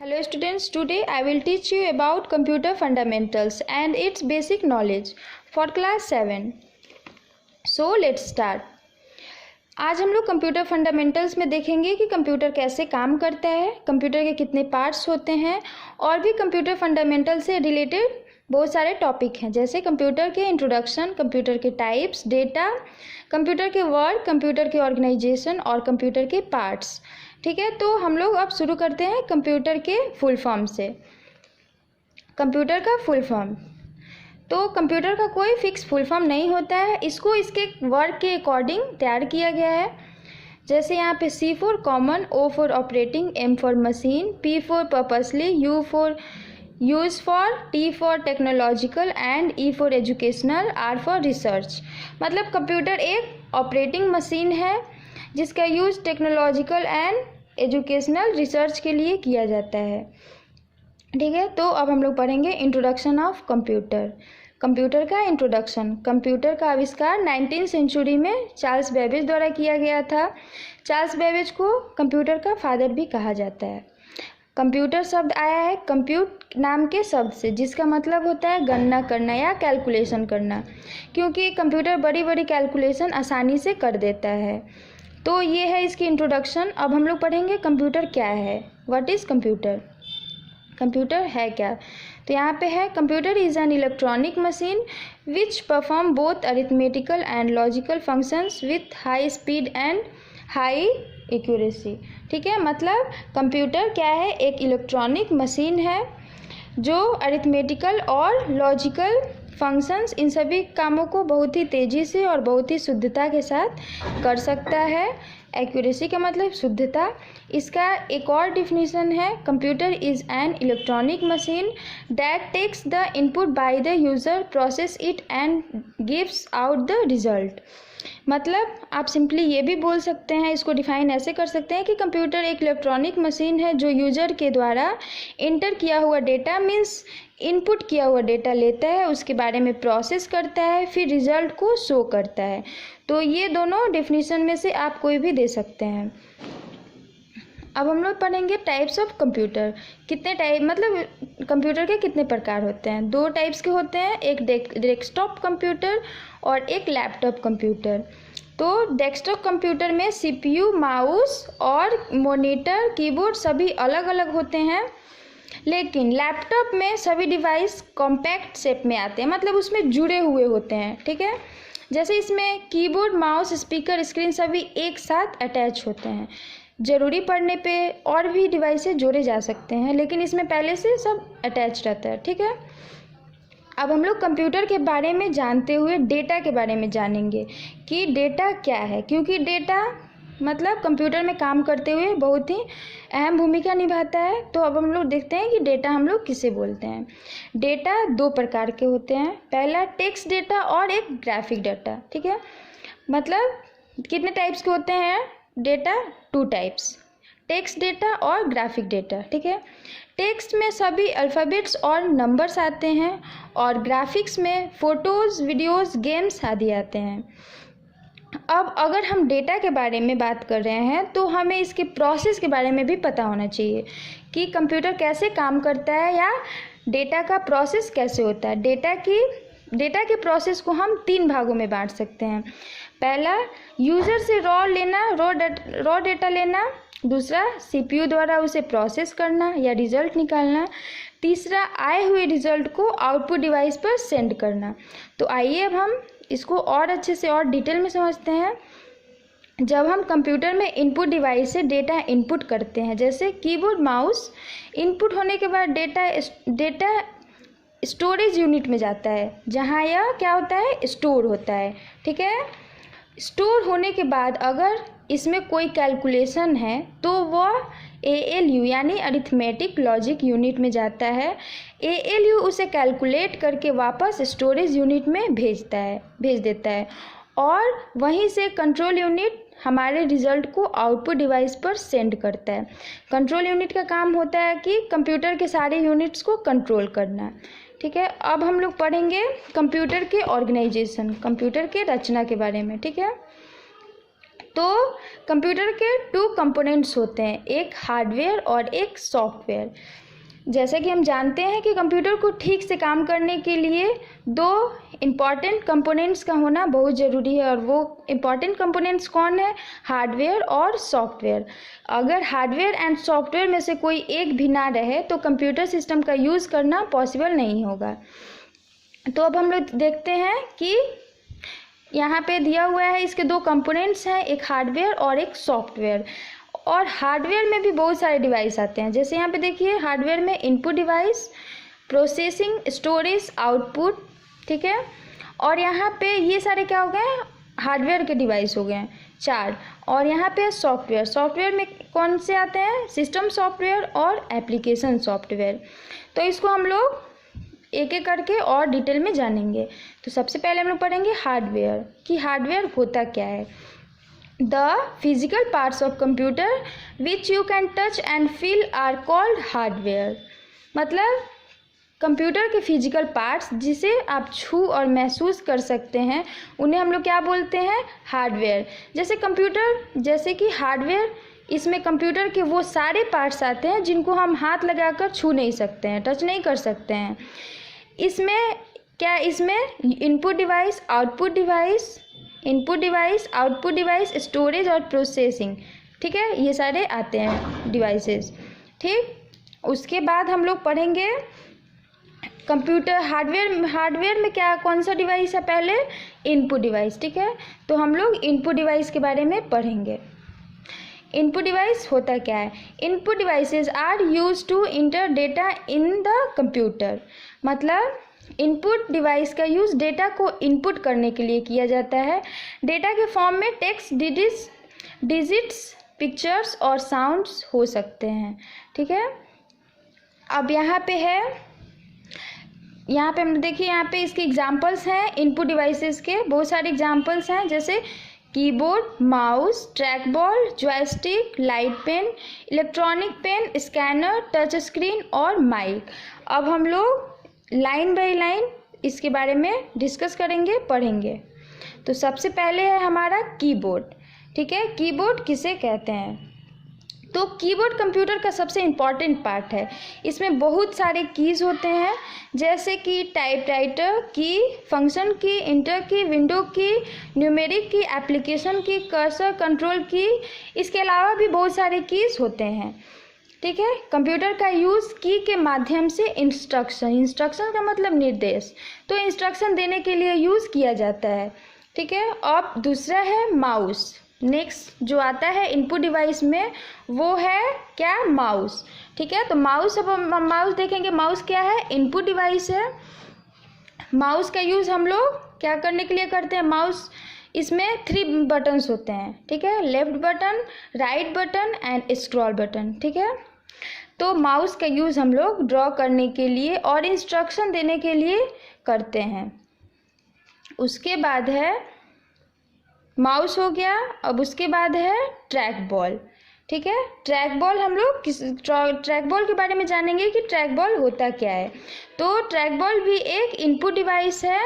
Hello students, today I will teach you about computer fundamentals and its basic knowledge for class 7. So let's start. आज हम लोग computer fundamentals में देखेंगे कि computer कैसे काम करता है, कंप्यूटर के कितने पार्ट्स होते हैं और भी कंप्यूटर फंडामेंटल से रिलेटेड बहुत सारे टॉपिक हैं, जैसे कंप्यूटर के इंट्रोडक्शन, कंप्यूटर के टाइप्स, डेटा, कंप्यूटर के वर्ड, कंप्यूटर के ऑर्गेनाइजेशन और कंप्यूटर के पार्ट्स. ठीक है, तो हम लोग अब शुरू करते हैं कंप्यूटर के फुल फॉर्म से. कंप्यूटर का फुल फॉर्म, तो कंप्यूटर का कोई फिक्स फुल फॉर्म नहीं होता है, इसको इसके वर्क के अकॉर्डिंग तैयार किया गया है. जैसे यहाँ पे C for common, O for operating, M for machine, P for purposely, U for use for, T for technological and E for educational, R for research. मतलब कंप्यूटर एक ऑपरेटिंग मशीन है जिसका use technological and educational research के लिए किया जाता है. ठीक है, तो अब हम लोग पढ़ेंगे इंट्रोडक्शन ऑफ कंप्यूटर. कंप्यूटर का इंट्रोडक्शन. कंप्यूटर का आविष्कार 19वीं सेंचुरी में चार्ल्स बेबेज द्वारा किया गया था. चार्ल्स बेबेज को कंप्यूटर का फादर भी कहा जाता है. कंप्यूटर शब्द आया है कंप्यूट नाम के शब्द से, जिसका मतलब होता है गणना करना या कैलकुलेशन करना, क्योंकि कंप्यूटर बड़ी बड़ी कैलकुलेशन आसानी से कर देता है. तो ये है इसकी इंट्रोडक्शन. अब हम लोग पढ़ेंगे कंप्यूटर क्या है. What is computer. कंप्यूटर है क्या, तो यहाँ पे है computer is an electronic machine which perform both arithmetical and logical functions with high speed and high accuracy. ठीक है, मतलब कंप्यूटर क्या है, एक इलेक्ट्रॉनिक मशीन है जो अरिथमेटिकल और लॉजिकल फंक्शंस, इन सभी कामों को बहुत ही तेज़ी से और बहुत ही शुद्धता के साथ कर सकता है. एक्यूरेसी का मतलब शुद्धता. इसका एक और डिफिनीशन है, computer is an electronic machine that takes the input by the user, process it and gives out the result. मतलब आप सिंपली ये भी बोल सकते हैं, इसको डिफाइन ऐसे कर सकते हैं कि कंप्यूटर एक इलेक्ट्रॉनिक मशीन है जो यूज़र के द्वारा इंटर किया हुआ डेटा, मीन्स इनपुट किया हुआ डेटा लेता है, उसके बारे में प्रोसेस करता है, फिर रिजल्ट को शो करता है. तो ये दोनों डेफिनेशन में से आप कोई भी दे सकते हैं. अब हम लोग पढ़ेंगे टाइप्स ऑफ कंप्यूटर. कितने टाइप, मतलब कंप्यूटर के कितने प्रकार होते हैं. 2 टाइप्स के होते हैं, एक डेस्कटॉप कंप्यूटर और एक लैपटॉप कंप्यूटर. तो डेस्कटॉप कंप्यूटर में CPU, माउस और मॉनिटर, कीबोर्ड सभी अलग अलग होते हैं, लेकिन लैपटॉप में सभी डिवाइस कॉम्पैक्ट शेप में आते हैं, मतलब उसमें जुड़े हुए होते हैं. ठीक है, जैसे इसमें कीबोर्ड, माउस, स्पीकर, स्क्रीन सभी एक साथ अटैच होते हैं. ज़रूरी पड़ने पे और भी डिवाइसेस जोड़े जा सकते हैं, लेकिन इसमें पहले से सब अटैच रहता है. ठीक है, अब हम लोग कंप्यूटर के बारे में जानते हुए डेटा के बारे में जानेंगे कि डेटा क्या है, क्योंकि डेटा मतलब कंप्यूटर में काम करते हुए बहुत ही अहम भूमिका निभाता है. तो अब हम लोग देखते हैं कि डेटा हम लोग किसे बोलते हैं. डेटा 2 प्रकार के होते हैं, पहला टेक्स्ट डेटा और एक ग्राफिक डेटा. ठीक है, मतलब कितने टाइप्स के होते हैं डेटा, 2 टाइप्स, टेक्स्ट डेटा और ग्राफिक डेटा. ठीक है, टेक्स्ट में सभी अल्फ़ाबेट्स और नंबर्स आते हैं और ग्राफिक्स में फ़ोटोज़, वीडियोज़, गेम्स आदि आते हैं. अब अगर हम डेटा के बारे में बात कर रहे हैं तो हमें इसके प्रोसेस के बारे में भी पता होना चाहिए कि कंप्यूटर कैसे काम करता है या डेटा का प्रोसेस कैसे होता है. डेटा के प्रोसेस को हम 3 भागों में बांट सकते हैं. पहला, यूज़र से रॉ डेटा लेना. दूसरा, CPU द्वारा उसे प्रोसेस करना या रिज़ल्ट निकालना. तीसरा, आए हुए रिज़ल्ट को आउटपुट डिवाइस पर सेंड करना. तो आइए अब हम इसको और अच्छे से और डिटेल में समझते हैं. जब हम कंप्यूटर में इनपुट डिवाइस से डेटा इनपुट करते हैं, जैसे कीबोर्ड, माउस, इनपुट होने के बाद डेटा स्टोरेज यूनिट में जाता है, जहाँ यह क्या होता है, स्टोर होता है. ठीक है, स्टोर होने के बाद अगर इसमें कोई कैलकुलेशन है तो वह ALU यानी अरिथमेटिक लॉजिक यूनिट में जाता है. ALU उसे कैलकुलेट करके वापस स्टोरेज यूनिट में भेज देता है और वहीं से कंट्रोल यूनिट हमारे रिज़ल्ट को आउटपुट डिवाइस पर सेंड करता है. कंट्रोल यूनिट का काम होता है कि कंप्यूटर के सारे यूनिट्स को कंट्रोल करना. ठीक है, अब हम लोग पढ़ेंगे कंप्यूटर के ऑर्गेनाइजेशन, कंप्यूटर के रचना के बारे में. ठीक है, तो कंप्यूटर के 2 कंपोनेंट्स होते हैं, एक हार्डवेयर और एक सॉफ्टवेयर। जैसे कि हम जानते हैं कि कंप्यूटर को ठीक से काम करने के लिए 2 इम्पॉर्टेंट कंपोनेंट्स का होना बहुत ज़रूरी है, और वो इम्पॉर्टेंट कंपोनेंट्स कौन है? हार्डवेयर और सॉफ्टवेयर। अगर हार्डवेयर एंड सॉफ्टवेयर में से कोई एक भी ना रहे तो कंप्यूटर सिस्टम का यूज़ करना पॉसिबल नहीं होगा। तो अब हम लोग देखते हैं कि यहाँ पे दिया हुआ है, इसके 2 कंपोनेंट्स हैं, एक हार्डवेयर और एक सॉफ्टवेयर। और हार्डवेयर में भी बहुत सारे डिवाइस आते हैं। जैसे यहाँ पे देखिए, हार्डवेयर में input device, processing, storage, output, ठीक है। और यहाँ पे ये सारे क्या हो गए? हार्डवेयर के डिवाइस हो गए हैं 4। और यहाँ पे सॉफ्टवेयर, सॉफ्टवेयर में कौन से आते हैं? सिस्टम सॉफ्टवेयर और एप्लीकेशन सॉफ्टवेयर। तो इसको हम लोग एक एक करके और डिटेल में जानेंगे। तो सबसे पहले हम लोग पढ़ेंगे हार्डवेयर, कि हार्डवेयर होता क्या है। The physical parts of computer which you can touch and feel are called hardware. मतलब कंप्यूटर के फिजिकल पार्ट्स जिसे आप छू और महसूस कर सकते हैं, उन्हें हम लोग क्या बोलते हैं? हार्डवेयर। जैसे कि हार्डवेयर, इसमें कंप्यूटर के वो सारे पार्ट्स आते हैं जिनको हम हाथ लगाकर छू नहीं सकते हैं, टच नहीं कर सकते हैं। इसमें input device, output device, storage और प्रोसेसिंग, ठीक है, ये सारे आते हैं डिवाइसेस, ठीक। उसके बाद हम लोग पढ़ेंगे कंप्यूटर हार्डवेयर में कौन सा डिवाइस है? पहले इनपुट डिवाइस, ठीक है। तो हम लोग इनपुट डिवाइस के बारे में पढ़ेंगे। इनपुट डिवाइस होता क्या है? Input devices are use to enter data in the computer. मतलब इनपुट डिवाइस का यूज़ डेटा को इनपुट करने के लिए किया जाता है। डेटा के फॉर्म में टेक्स्ट, डिजिट्स, पिक्चर्स और साउंड्स हो सकते हैं, ठीक है। अब यहाँ पे हम देखिए, यहाँ पे इसके एग्जांपल्स हैं इनपुट डिवाइसेस के, बहुत सारे एग्जांपल्स हैं, जैसे keyboard, mouse, track ball, joystick, light pen, electronic pen, scanner, touch screen और माइक। अब हम लोग लाइन बाय लाइन इसके बारे में डिस्कस करेंगे, पढ़ेंगे। तो सबसे पहले है हमारा कीबोर्ड, ठीक है। कीबोर्ड किसे कहते हैं? तो कीबोर्ड कंप्यूटर का सबसे इम्पॉर्टेंट पार्ट है। इसमें बहुत सारे कीज़ होते हैं, जैसे कि टाइपराइटर की, फंक्शन की, इंटर की, विंडो की, न्यूमेरिक की, एप्लीकेशन की, कर्सर, कंट्रोल की। इसके अलावा भी बहुत सारे कीज़ होते हैं, ठीक है। कंप्यूटर का यूज़ की के माध्यम से इंस्ट्रक्शन का मतलब निर्देश, तो इंस्ट्रक्शन देने के लिए यूज़ किया जाता है, ठीक है। अब दूसरा है माउस। नेक्स्ट जो आता है इनपुट डिवाइस में वो है क्या? माउस, ठीक है। तो माउस, अब हम माउस देखेंगे। माउस क्या है? इनपुट डिवाइस है। माउस का यूज़ हम लोग क्या करने के लिए करते हैं? माउस, इसमें 3 बटन्स होते हैं, ठीक है। Left button, right button and scroll button, ठीक है। तो माउस का यूज़ हम लोग ड्रॉ करने के लिए और इंस्ट्रक्शन देने के लिए करते हैं। उसके बाद है माउस हो गया। अब उसके बाद है ट्रैक बॉल, ठीक है। ट्रैक बॉल हम लोग ट्रैक बॉल के बारे में जानेंगे कि ट्रैक बॉल होता क्या है। तो ट्रैक बॉल भी एक इनपुट डिवाइस है।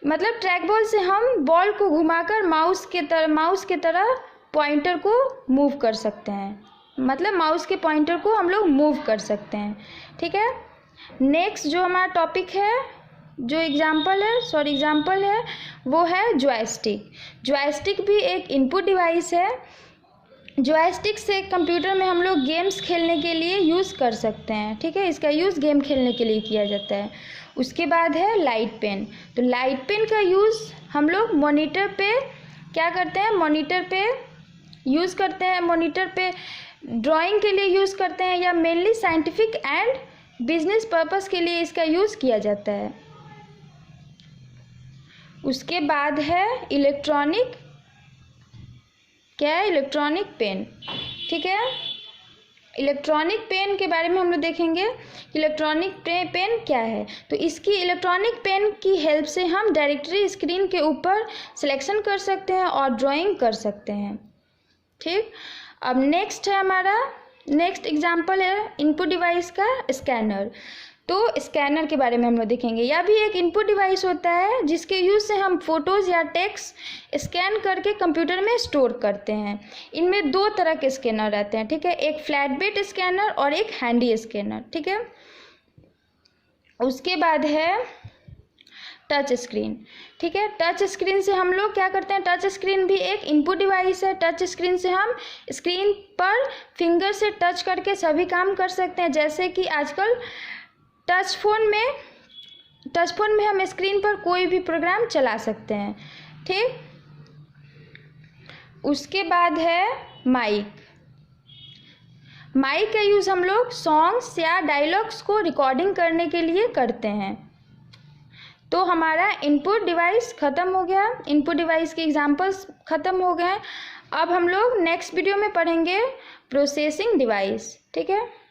मतलब ट्रैक बॉल से हम बॉल को घुमाकर माउस के तरह पॉइंटर को मूव कर सकते हैं। मतलब माउस के पॉइंटर को हम लोग मूव कर सकते हैं, ठीक है। नेक्स्ट जो हमारा टॉपिक है, जो एग्जाम्पल है वो है जॉयस्टिक। जॉयस्टिक भी एक इनपुट डिवाइस है। जॉयस्टिक से कंप्यूटर में हम लोग गेम्स खेलने के लिए यूज़ कर सकते हैं, ठीक है। इसका यूज़ गेम खेलने के लिए किया जाता है। उसके बाद है लाइट पेन। तो लाइट पेन का यूज़ हम लोग मॉनिटर पे क्या करते हैं? मॉनिटर पे यूज़ करते हैं। मॉनिटर पे ड्राइंग के लिए यूज़ करते हैं, या mainly scientific and business purpose के लिए इसका यूज़ किया जाता है। उसके बाद है इलेक्ट्रॉनिक पेन, ठीक है। इलेक्ट्रॉनिक पेन के बारे में हम लोग देखेंगे। इलेक्ट्रॉनिक पेन क्या है? तो इसकी इलेक्ट्रॉनिक पेन की हेल्प से हम डायरेक्टली स्क्रीन के ऊपर सिलेक्शन कर सकते हैं और ड्राइंग कर सकते हैं, ठीक। अब नेक्स्ट एग्जाम्पल है इनपुट डिवाइस का स्कैनर। तो स्कैनर के बारे में हम लोग देखेंगे। यह भी एक इनपुट डिवाइस होता है जिसके यूज़ से हम फोटोज़ या टेक्स्ट स्कैन करके कंप्यूटर में स्टोर करते हैं। इनमें दो तरह के स्कैनर रहते हैं, ठीक है, एक फ्लैट बेड स्कैनर और एक हैंडी स्कैनर, ठीक है। उसके बाद है टच स्क्रीन, ठीक है। टच स्क्रीन से हम लोग क्या करते हैं, टच स्क्रीन भी एक इनपुट डिवाइस है। टच स्क्रीन से हम स्क्रीन पर फिंगर से टच करके सभी काम कर सकते हैं, जैसे कि आजकल टच फोन में हम स्क्रीन पर कोई भी प्रोग्राम चला सकते हैं, ठीक। उसके बाद है माइक। माइक का यूज़ हम लोग सॉन्ग्स या डायलॉग्स को रिकॉर्डिंग करने के लिए करते हैं। तो हमारा इनपुट डिवाइस ख़त्म हो गया, इनपुट डिवाइस के एग्जांपल्स ख़त्म हो गए। अब हम लोग नेक्स्ट वीडियो में पढ़ेंगे प्रोसेसिंग डिवाइस, ठीक है।